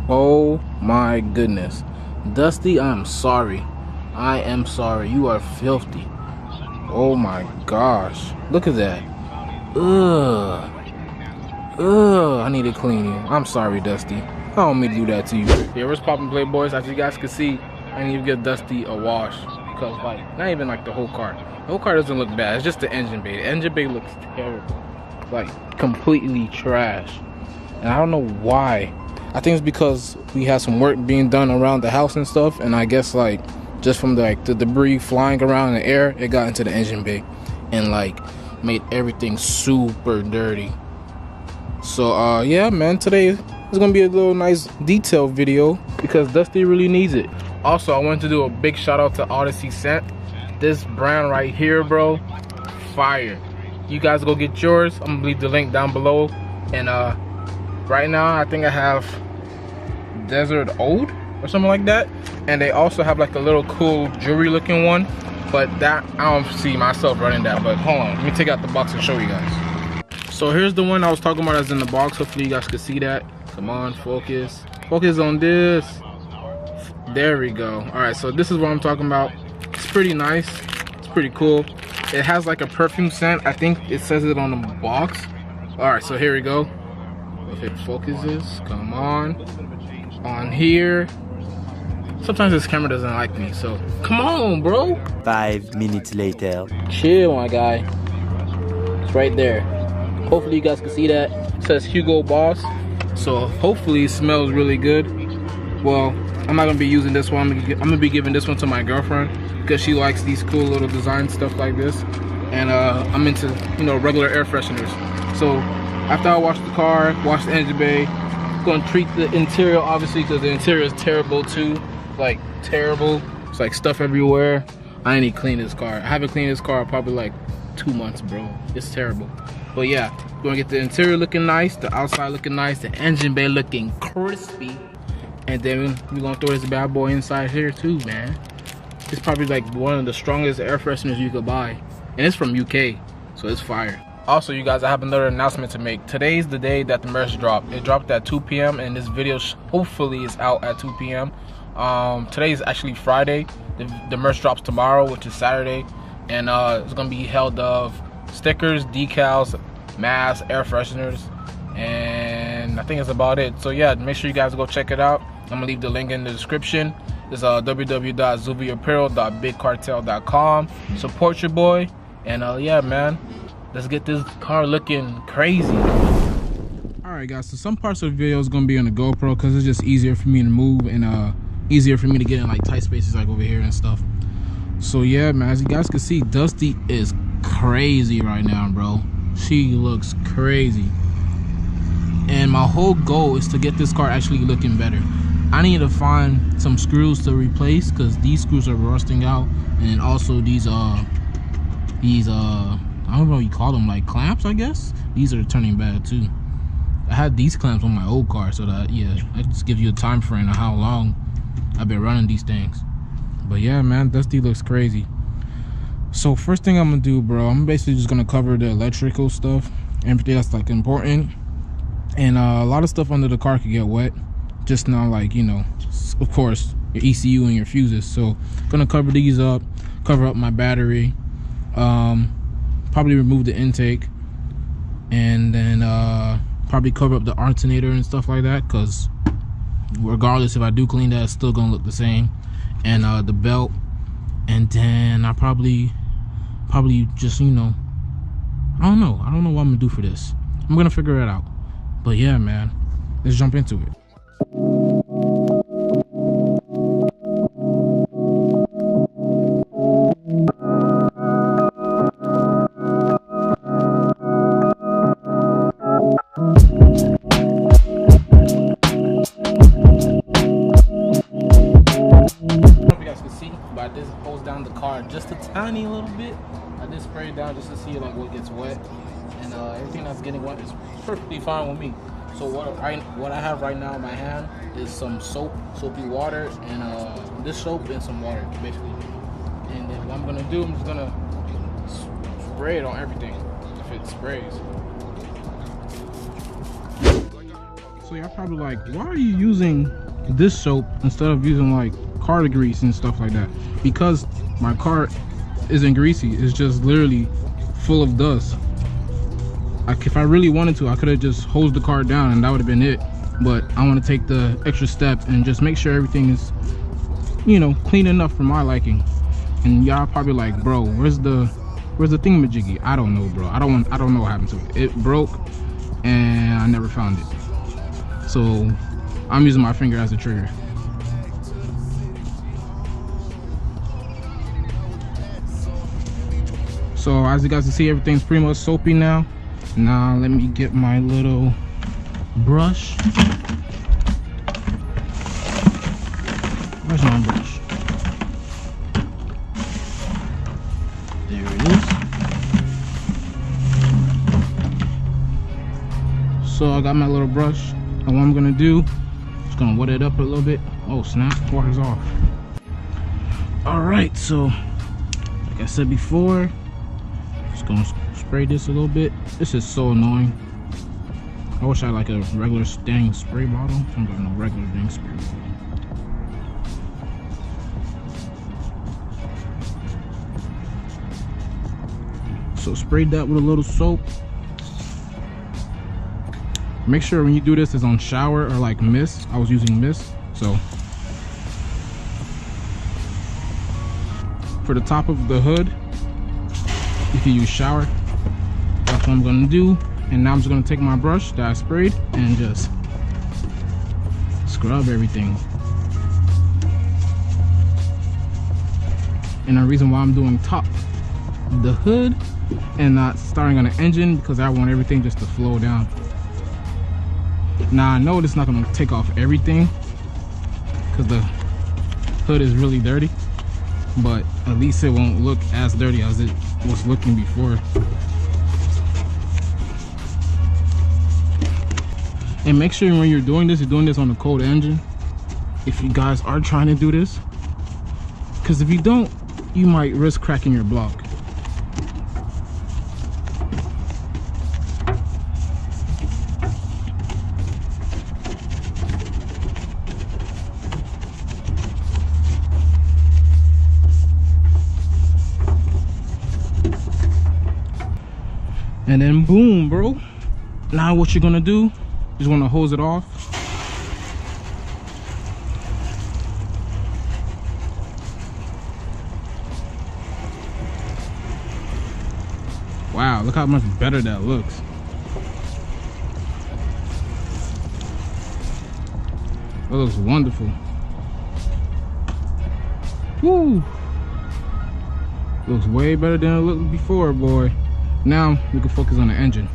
Oh my goodness. Dusty, I'm sorry. I am sorry. You are filthy. Oh my gosh. Look at that. Ugh. Ugh. I need to clean you. I'm sorry, Dusty. I don't mean to do that to you. Yeah, what's poppin', Playboys? As you guys can see, I need to give Dusty a wash. Because, like, not even like the whole car. The whole car doesn't look bad. It's just the engine bay. The engine bay looks terrible. Like, completely trash. And I don't know why. I think it's because we had some work being done around the house and stuff, and I guess like just from the debris flying around in the air, it got into the engine bay and like made everything super dirty. So yeah, man, today is gonna be a little nice detailed video because Dusty really needs it. Also, I wanted to do a big shout out to Odyssey Scent. This brand right here, bro, fire. You guys go get yours. I'm gonna leave the link down below. And right now I think I have Desert Oud or something like that, and they also have like a little cool jewelry looking one, but that I don't see myself running that. But hold on, let me take out the box and show you guys. So here's the one I was talking about that's in the box. Hopefully you guys can see that. Come on, focus on this. There we go. All right, so this is what I'm talking about. It's pretty nice, it's pretty cool. It has like a perfume scent. I think it says it on the box. All right, so here we go. If it focuses, come on here. Sometimes this camera doesn't like me, so come on, bro. 5 minutes later. Chill, my guy. It's right there. Hopefully you guys can see that. It says Hugo Boss, so hopefully it smells really good. Well, I'm not gonna be using this one. I'm gonna be giving this one to my girlfriend because she likes these cool little design stuff like this, and I'm into, you know, regular air fresheners. So after I wash the car, wash the engine bay, I'm gonna treat the interior, obviously, because the interior is terrible too. Like, terrible. It's like stuff everywhere. I need to clean this car. I haven't cleaned this car probably like 2 months, bro. It's terrible. But yeah, we're gonna get the interior looking nice, the outside looking nice, the engine bay looking crispy. And then we're gonna throw this bad boy inside here too, man. It's probably like one of the strongest air fresheners you could buy. And it's from UK, so it's fire. Also, you guys, I have another announcement to make. Today's the day that the merch dropped. It dropped at 2 p.m. and this video hopefully is out at 2 p.m. Today is actually Friday. The merch drops tomorrow, which is Saturday. And it's gonna be held of stickers, decals, masks, air fresheners, and I think that's about it. So yeah, make sure you guys go check it out. I'm gonna leave the link in the description. It's www.zuviapparel.bigcartel.com. Support your boy, and yeah, man, let's get this car looking crazy. All right, guys. So some parts of the video is gonna be on the GoPro because it's just easier for me to move and easier for me to get in like tight spaces like over here and stuff. So yeah, man, as you guys can see, Dusty is crazy right now, bro. She looks crazy. And my whole goal is to get this car actually looking better. I need to find some screws to replace because these screws are rusting out, and also these I don't know what you call them, like clamps, I guess. These are turning bad too. I had these clamps on my old car, so that, yeah, I just give you a time frame of how long I've been running these things. But yeah, man, Dusty looks crazy. So first thing I'm gonna do, bro, I'm basically just gonna cover the electrical stuff, everything that's like important. And a lot of stuff under the car could get wet. Just not like, you know, of course, your ECU and your fuses. So gonna cover these up, cover up my battery, probably remove the intake, and then probably cover up the alternator and stuff like that, because regardless if I do clean that, it's still gonna look the same. And the belt, and then I probably just, you know, I don't know what I'm gonna do for this. I'm gonna figure it out. But yeah, man, let's jump into it. I just hose down the car just a tiny little bit. I just spray it down just to see like what gets wet, and everything that's getting wet is perfectly fine with me. So what I have right now in my hand is some soapy water, and this soap and some water basically. And then what I'm gonna do, I'm just gonna spray it on everything if it sprays. So y'all probably like, why are you using this soap instead of using like car grease and stuff like that? Because my car isn't greasy, it's just literally full of dust. Like, if I really wanted to, I could have just hosed the car down and that would have been it. But I want to take the extra step and just make sure everything is, you know, clean enough for my liking. And y'all probably like, bro, where's the thingamajiggy? I don't know, bro. I don't know what happened to it. It broke and I never found it. So I'm using my finger as a trigger. So as you guys can see, everything's pretty much soapy now. Now let me get my little brush. Where's my brush? There it is. So I got my little brush, and what I'm gonna do, just gonna wet it up a little bit. Oh snap, water's off. All right, so like I said before, just gonna spray this a little bit. This is so annoying. I wish I had like a regular dang spray bottle. I don't got no regular dang spray bottle. So sprayed that with a little soap. Make sure when you do this, it's on shower or like mist. I was using mist. So for the top of the hood, you can use shower. That's what I'm gonna do. And now I'm just gonna take my brush that I sprayed and just scrub everything. And the reason why I'm doing top of the hood and not starting on the engine, because I want everything just to flow down. Now I know it's not gonna take off everything because the hood is really dirty, but at least it won't look as dirty as it was looking before. And make sure when you're doing this, on a cold engine. If you guys are trying to do this, because if you don't, you might risk cracking your block. And then boom, bro. Now what you're gonna do, you just wanna hose it off. Wow, look how much better that looks. That looks wonderful. Woo! Looks way better than it looked before, boy. Now we can focus on the engine.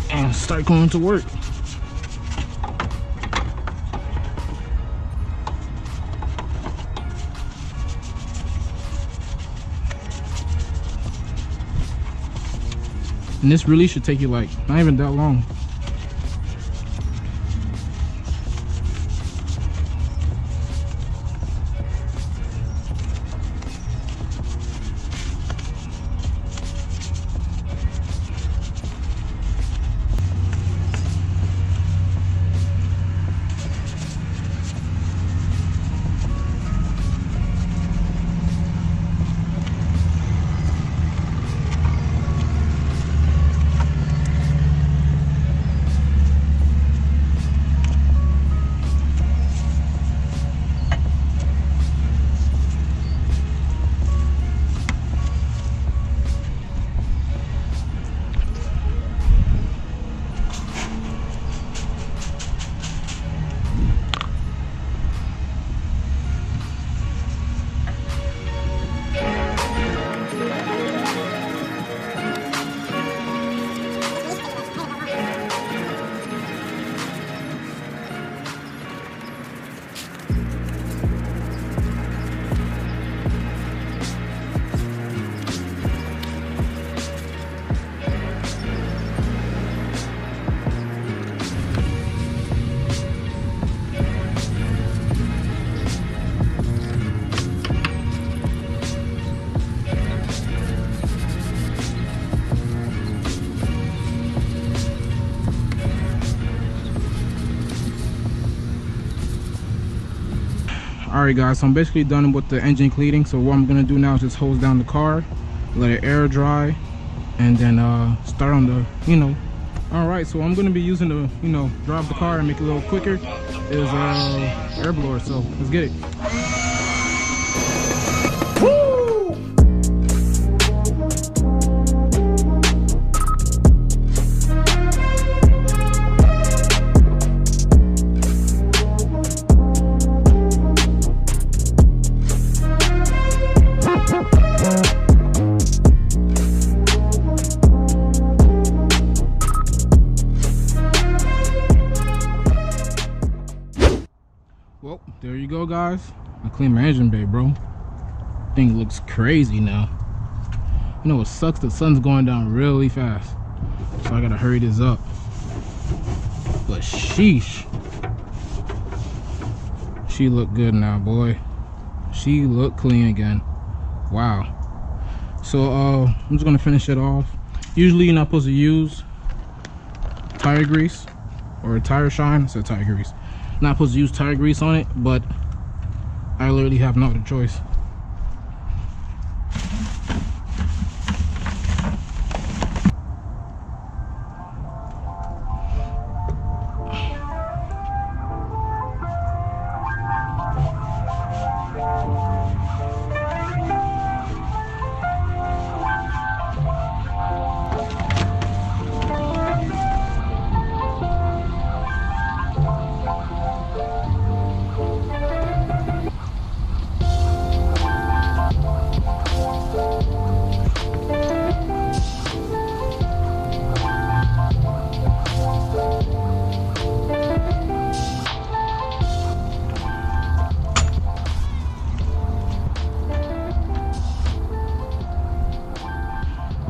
And start going to work. And this really should take you like not even that long. Alright guys, so I'm basically done with the engine cleaning. So what I'm gonna do now is just hose down the car, let it air dry, and then start on the, Alright, so I'm gonna be using the, drive the car and make it a little quicker is air blower. So let's get it. Well, there you go, guys. I cleaned my engine bay, bro. Thing looks crazy now. You know what sucks? The sun's going down really fast, so I gotta hurry this up. But sheesh, she look good now, boy. She look clean again. Wow. So I'm just gonna finish it off. Usually you're not supposed to use tire grease or tire shine. I said tire grease. Not supposed to use tire grease on it, but I literally have no other choice.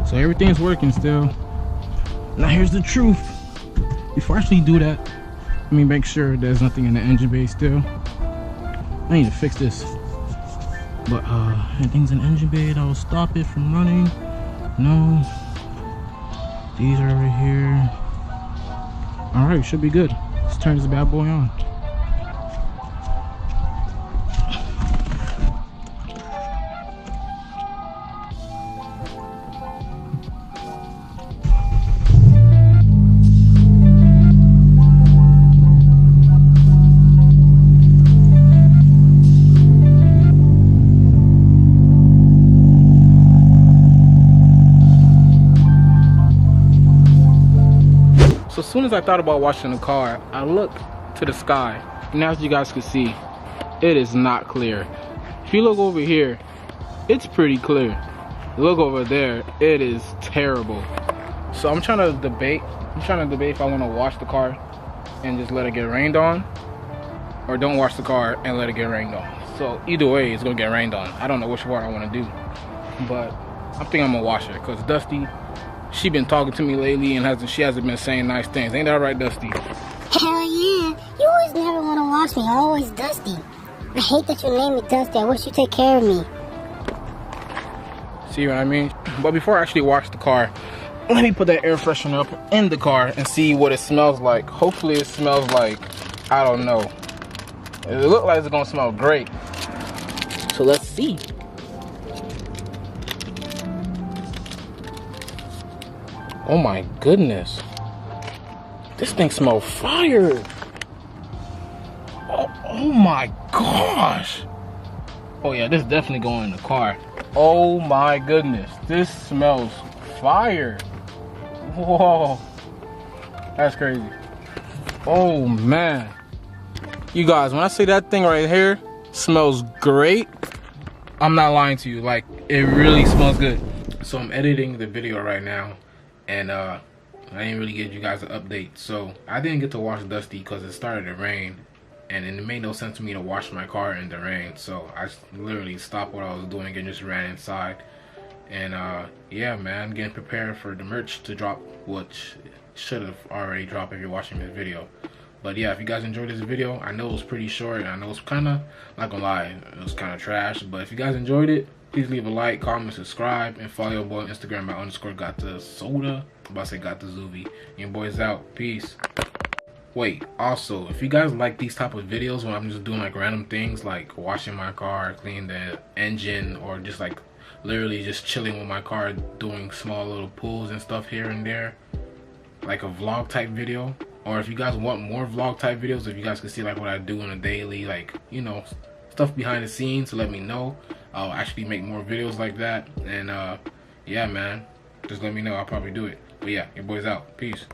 So everything's working still. Now here's the truth. Before I actually do that, let me make sure there's nothing in the engine bay still. I need to fix this. But anything's in the engine bay that will stop it from running. No. These are over here. Alright, should be good. Let's turn this bad boy on. So as soon as I thought about washing the car, I looked to the sky, and as you guys can see, it is not clear. If you look over here, it's pretty clear. Look over there, it is terrible. So I'm trying to debate if I want to wash the car and just let it get rained on, or don't wash the car and let it get rained on. So either way, it's gonna get rained on. I don't know which one I want to do, but I think I'm gonna wash it because Dusty, she been talking to me lately and she hasn't been saying nice things. Ain't that right, Dusty? Hell yeah. You always never want to wash me. I'm always Dusty. I hate that you named me Dusty. I wish you take care of me. See what I mean? But before I actually wash the car, let me put that air freshener up in the car and see what it smells like. Hopefully it smells like, I don't know. It looks like it's gonna smell great. So let's see. Oh my goodness. This thing smells fire. Oh my gosh. Oh yeah, this definitely going in the car. Oh my goodness. This smells fire. Whoa. That's crazy. Oh man. You guys, when I say that thing right here smells great, I'm not lying to you. Like, it really smells good. So I'm editing the video right now. And I didn't really give you guys an update. So I didn't get to wash Dusty because it started to rain, and it made no sense to me to wash my car in the rain. So I literally stopped what I was doing and just ran inside. And yeah, man, getting prepared for the merch to drop, which should have already dropped if you're watching this video. But yeah, if you guys enjoyed this video, I know it was pretty short, and I know it's kind of, not gonna lie, it was kind of trash. But if you guys enjoyed it, please leave a like, comment, subscribe, and follow your boy on Instagram at _GotTheSoda. I'm about to say got the Zuby. Your boy's out. Peace. Wait, also, if you guys like these type of videos when I'm just doing like random things like washing my car, cleaning the engine, or just like literally just chilling with my car doing small little pulls and stuff here and there, like a vlog type video, or if you guys want more vlog type videos, if you guys can see like what I do on a daily, like, you know, stuff behind the scenes, let me know. I'll actually make more videos like that. And yeah, man, just let me know. I'll probably do it. But yeah, your boy's out. Peace.